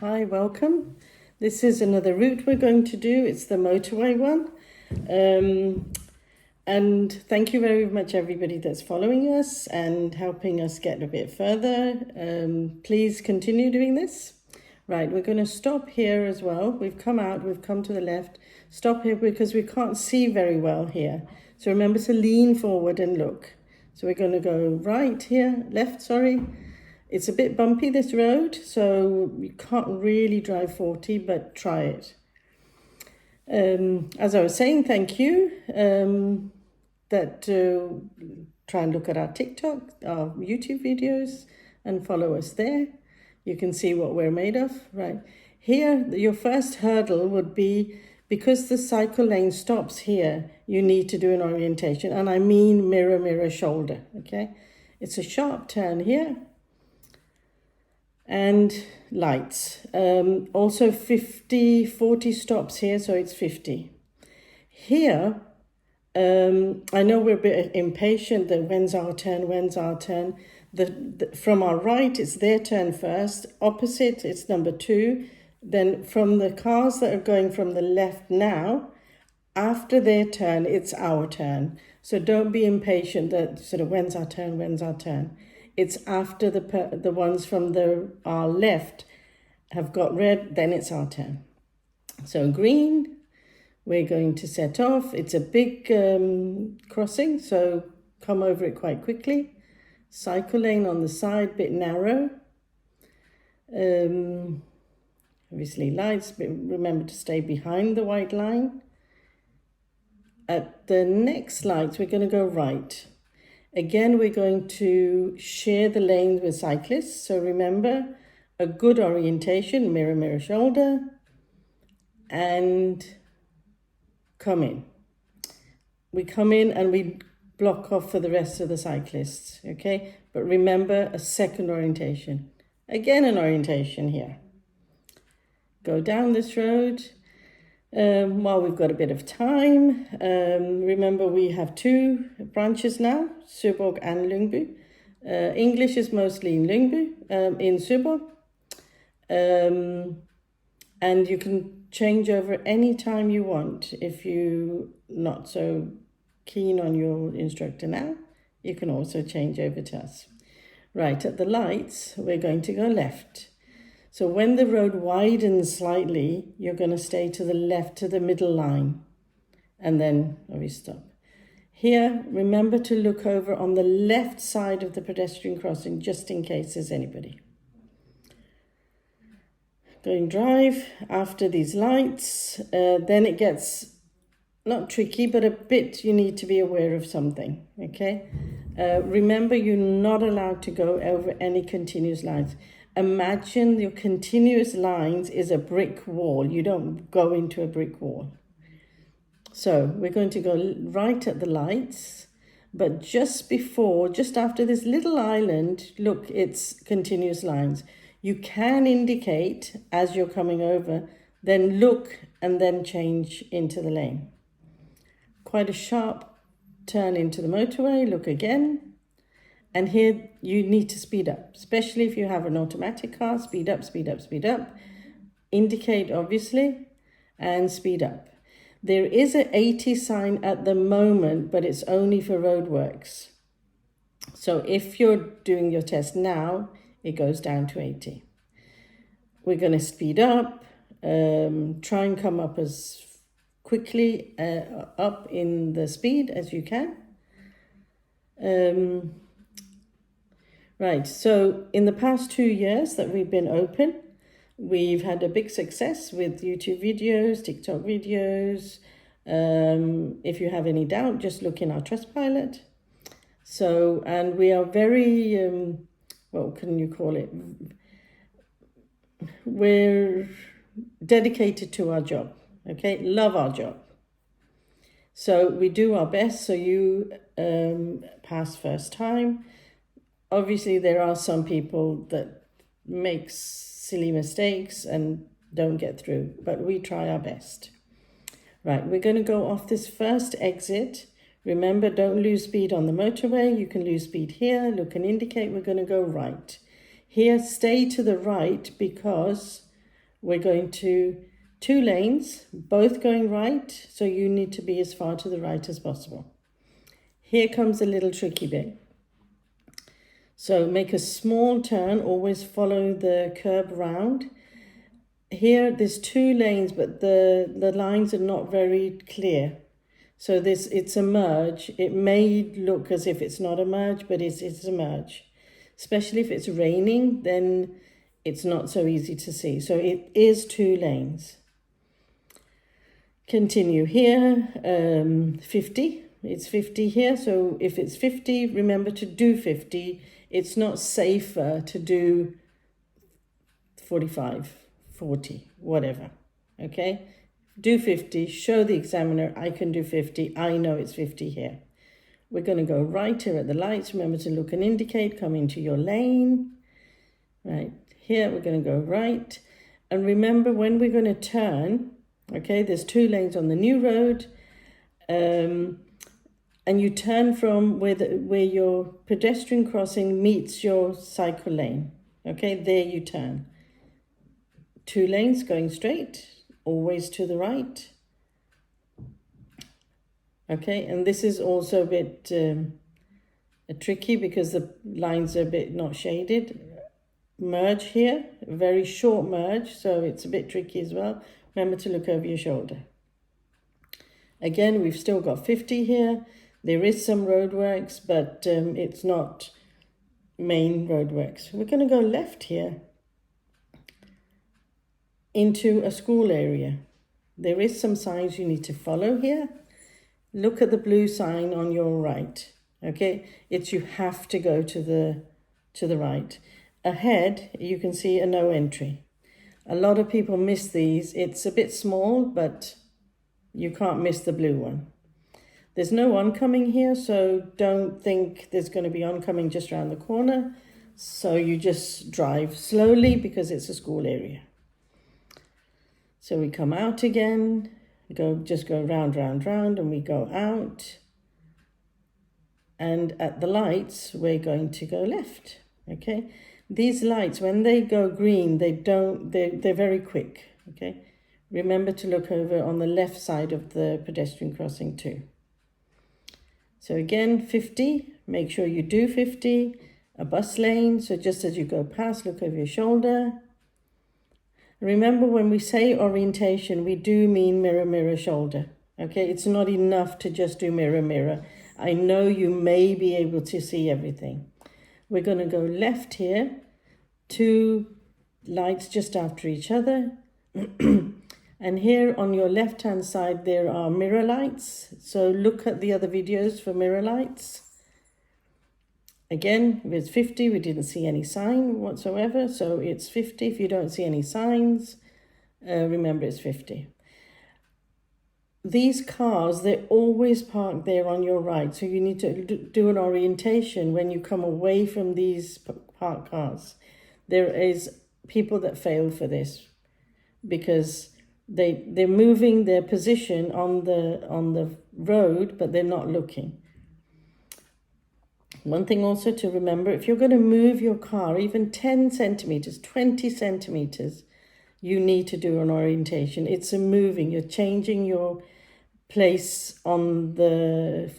Hi, welcome. This is another route we're going to do. It's the motorway one. And thank you very much everybody that's following us and helping us get a bit further. Please continue doing this. Right, we're going to stop here as well. We've come out, we've come to the left. Stop here because we can't see very well here. So remember to lean forward and look. So we're going to go right here, left, sorry. It's a bit bumpy, this road, so you can't really drive 40, but try it. As I was saying, thank you. Try and look at our TikTok, our YouTube videos, and follow us there. You can see what we're made of, right? Here, your first hurdle would be, because the cycle lane stops here, you need to do an orientation, and I mean mirror, mirror, shoulder, okay? It's a sharp turn here. And lights. Also 40 stops here, so it's 50. Here, I know we're a bit impatient that when's our turn. From our right, it's their turn first. Opposite, it's number 2. Then from the cars that are going from the left now, after their turn, it's our turn. So don't be impatient that sort of when's our turn. It's after the ones from our left have got red, then it's our turn. So green, we're going to set off. It's a big crossing, so come over it quite quickly. Cycle lane on the side, bit narrow. Obviously lights, but remember to stay behind the white line. At the next lights, we're going to go right. Again, we're going to share the lanes with cyclists. So remember, a good orientation, mirror, mirror, shoulder, and come in. We come in and we block off for the rest of the cyclists, okay? But remember, a second orientation. Again, an orientation here. Go down this road. While we've got a bit of time, remember we have 2 branches now, Søborg and Lyngby. English is mostly in Lyngby, in Søborg. And you can change over any time you want. If you're not so keen on your instructor now, you can also change over to us. Right, at the lights, we're going to go left. So when the road widens slightly, you're going to stay to the left to the middle line, and then we stop. Here, remember to look over on the left side of the pedestrian crossing, just in case there's anybody. Going drive after these lights, then it gets not tricky, but a bit you need to be aware of something, okay? Remember, you're not allowed to go over any continuous lines. Imagine your continuous lines is a brick wall. You don't go into a brick wall. So we're going to go right at the lights, but just after this little island, look, it's continuous lines. You can indicate as you're coming over, then look and then change into the lane. Quite a sharp turn into the motorway, look again. And here you need to speed up, especially if you have an automatic car. Speed up. Indicate, obviously, and speed up. There is an 80 sign at the moment, but it's only for roadworks. So if you're doing your test now, it goes down to 80. We're going to speed up, try and come up as quickly up in the speed as you can. Right, so in the past 2 years that we've been open, we've had a big success with YouTube videos, TikTok videos. If you have any doubt, just look in our Trustpilot. So, and we are very, what can you call it? We're dedicated to our job, okay? Love our job. So we do our best so you pass first time. Obviously, there are some people that make silly mistakes and don't get through, but we try our best. Right, we're going to go off this first exit. Remember, don't lose speed on the motorway. You can lose speed here. Look and indicate. We're going to go right. Here, stay to the right because we're going to 2 lanes, both going right, so you need to be as far to the right as possible. Here comes a little tricky bit. So make a small turn, always follow the curb round. Here there's 2 lanes, but the lines are not very clear. So it's a merge. It may look as if it's not a merge, but it's a merge. Especially if it's raining, then it's not so easy to see. So it is 2 lanes. Continue here, 50. It's 50 here, so if it's 50, remember to do 50. It's not safer to do 45, 40, whatever, okay? Do 50, show the examiner, I can do 50, I know it's 50 here. We're going to go right here at the lights. Remember to look and indicate, come into your lane. Right, here we're going to go right. And remember when we're going to turn, okay, there's 2 lanes on the new road. And you turn from where your pedestrian crossing meets your cycle lane. Okay, there you turn. 2 lanes going straight, always to the right. Okay, and this is also a bit tricky because the lines are a bit not shaded. Merge here, a very short merge, so it's a bit tricky as well. Remember to look over your shoulder. Again, we've still got 50 here. There is some roadworks, but it's not main roadworks. We're going to go left here into a school area. There is some signs you need to follow here. Look at the blue sign on your right. Okay, it's you have to go to the right. Ahead, you can see a no entry. A lot of people miss these. It's a bit small, but you can't miss the blue one. There's no oncoming here, so don't think there's going to be oncoming just around the corner. So you just drive slowly because it's a school area. So we come out again, just go round, and we go out. And at the lights, we're going to go left, okay? These lights, when they go green, they're very quick, okay? Remember to look over on the left side of the pedestrian crossing too. So again, 50, make sure you do 50, a bus lane. So just as you go past, look over your shoulder. Remember when we say orientation, we do mean mirror, mirror, shoulder. Okay, it's not enough to just do mirror, mirror. I know you may be able to see everything. We're going to go left here, 2 lights just after each other. And here on your left-hand side, there are mirror lights. So look at the other videos for mirror lights. Again, if it's 50, we didn't see any sign whatsoever. So it's 50. If you don't see any signs, remember it's 50. These cars, they're always parked there on your right. So you need to do an orientation when you come away from these parked cars. There is people that fail for this because they're moving their position on the road, but they're not looking. One thing also to remember, if you're going to move your car even 10 centimeters, 20 centimeters, you need to do an orientation. It's a moving, you're changing your place on the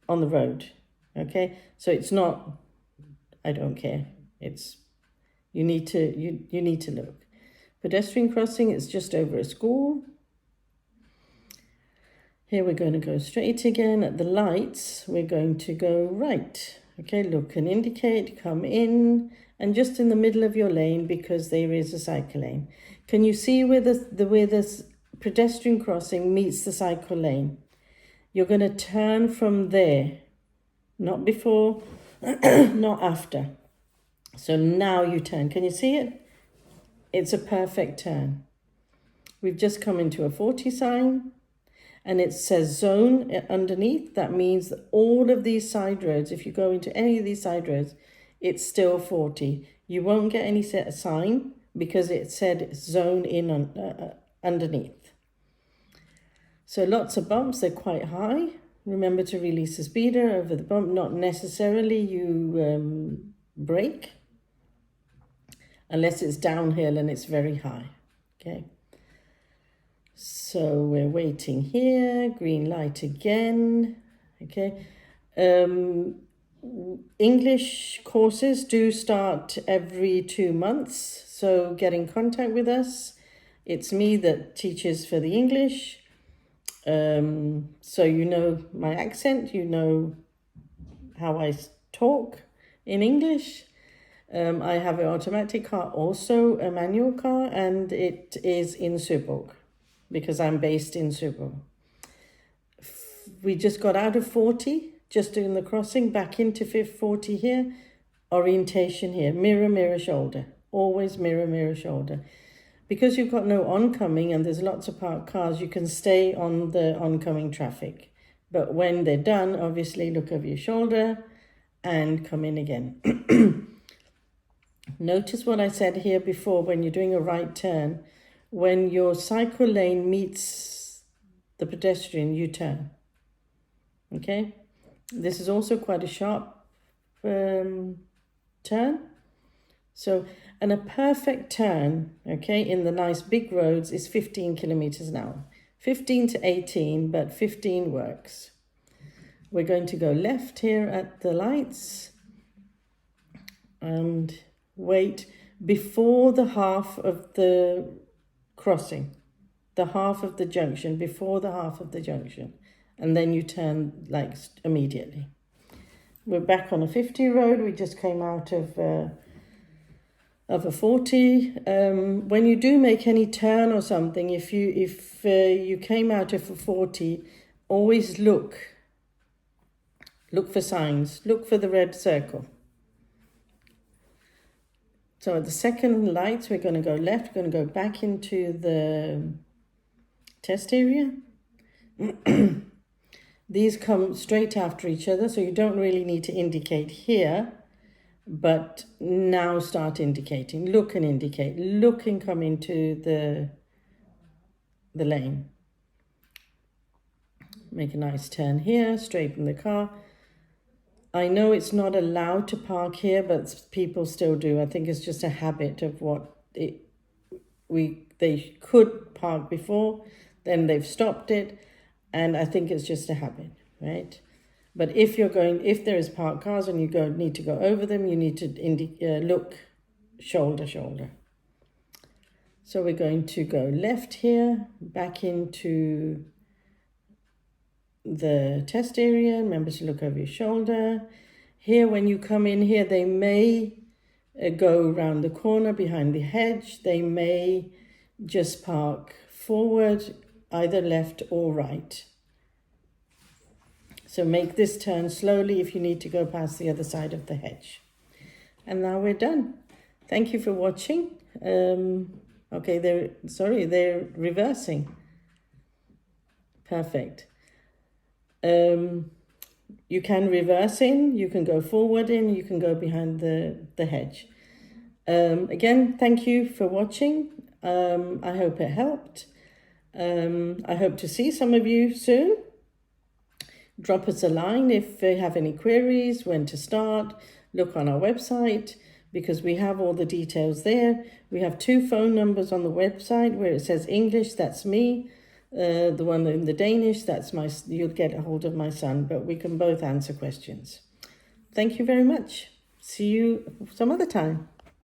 road. Okay, so it's not, I don't care. It's you need to look. Pedestrian crossing is just over a school. Here we're going to go straight again. At the lights, we're going to go right. Okay, look and indicate, come in, and just in the middle of your lane because there is a cycle lane. Can you see where the pedestrian crossing meets the cycle lane? You're going to turn from there, not before, not after. So now you turn. Can you see it? It's a perfect turn. We've just come into a 40 sign and it says zone underneath. That means that all of these side roads, if you go into any of these side roads, it's still 40. You won't get any set sign because it said zone in underneath. So lots of bumps, they're quite high. Remember to release the speeder over the bump, not necessarily you brake. Unless it's downhill and it's very high. okay? So we're waiting here, green light again, okay? English courses do start every 2 months, so get in contact with us. It's me that teaches for the English. So you know my accent, you know how I talk in English. I have an automatic car, also a manual car, and it is in Søborg because I'm based in Søborg. We just got out of 40, just doing the crossing, back into 40 here, orientation here, mirror, mirror, shoulder, always mirror, mirror, shoulder. Because you've got no oncoming and there's lots of parked cars, you can stay on the oncoming traffic. But when they're done, obviously look over your shoulder and come in again. Notice what I said here before when you're doing a right turn. When your cycle lane meets the pedestrian, you turn. Okay? This is also quite a sharp turn. So, and a perfect turn, okay, in the nice big roads is 15 kilometers an hour. 15 to 18, but 15 works. We're going to go left here at the lights and wait before the half of the crossing, the half of the junction, before the half of the junction. And then you turn like immediately. We're back on a 50 road. We just came out of a 40. When you do make any turn or something, if you came out of a 40, always look for signs, look for the red circle. So at the second lights, we're going to go left, going to go back into the test area. These come straight after each other, so you don't really need to indicate here. But now start indicating. Look and indicate. Look and come into the lane. Make a nice turn here, straighten the car. I know it's not allowed to park here, but people still do. I think it's just a habit of they could park before, then they've stopped it, and I think it's just a habit, right? But if there is parked cars and you need to go over them, you need to look shoulder. So we're going to go left here, back into the test area. Remember to look over your shoulder. Here, when you come in here, they may go around the corner behind the hedge. They may just park forward, either left or right. So make this turn slowly if you need to go past the other side of the hedge. And now we're done. Thank you for watching. Okay, they're reversing. Perfect. You can reverse in, you can go forward in, you can go behind the hedge. Again, thank you for watching. I hope it helped. I hope to see some of you soon. Drop us a line if you have any queries, when to start. Look on our website because we have all the details there. We have 2 phone numbers on the website where it says English, that's me. The one in the Danish, you'll get a hold of my son, but we can both answer questions. Thank you very much. See you some other time.